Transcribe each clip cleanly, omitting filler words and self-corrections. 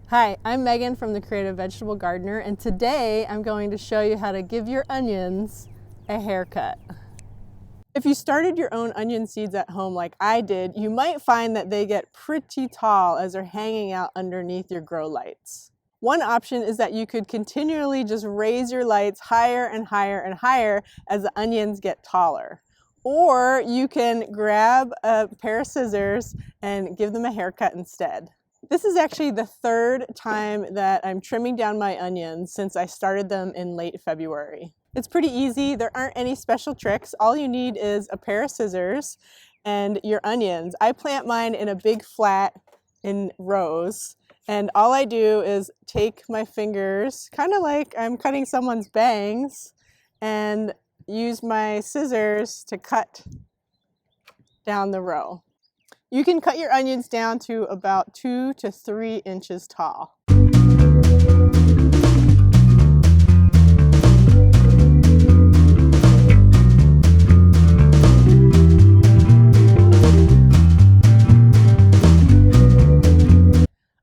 Hi, I'm Megan from the Creative Vegetable Gardener, and today I'm going to show you how to give your onions a haircut. If you started your own onion seeds at home like I did, you might find that they get pretty tall as they're hanging out underneath your grow lights. One option is that you could continually just raise your lights higher and higher and higher as the onions get taller. Or you can grab a pair of scissors and give them a haircut instead. This is actually the third time that I'm trimming down my onions since I started them in late February. It's pretty easy. There aren't any special tricks. All you need is a pair of scissors and your onions. I plant mine in a big flat in rows, and all I do is take my fingers, kind of like I'm cutting someone's bangs, and use my scissors to cut down the row. You can cut your onions down to about 2 to 3 inches tall.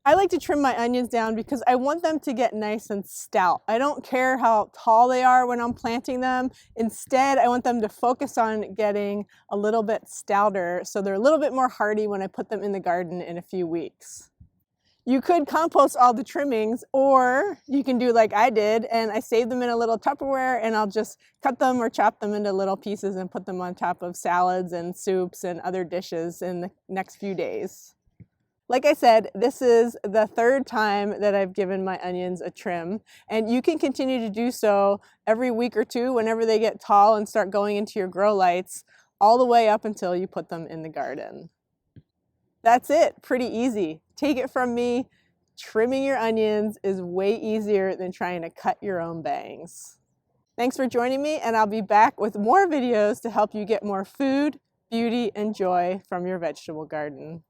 I like to trim my onions down because I want them to get nice and stout. I don't care how tall they are when I'm planting them. Instead, I want them to focus on getting a little bit stouter so they're a little bit more hardy when I put them in the garden in a few weeks. You could compost all the trimmings, or you can do like I did, and I save them in a little Tupperware, and I'll just cut them or chop them into little pieces and put them on top of salads and soups and other dishes in the next few days. Like I said, this is the third time that I've given my onions a trim, and you can continue to do so every week or two whenever they get tall and start going into your grow lights, all the way up until you put them in the garden. That's it, pretty easy. Take it from me, trimming your onions is way easier than trying to cut your own bangs. Thanks for joining me, and I'll be back with more videos to help you get more food, beauty, and joy from your vegetable garden.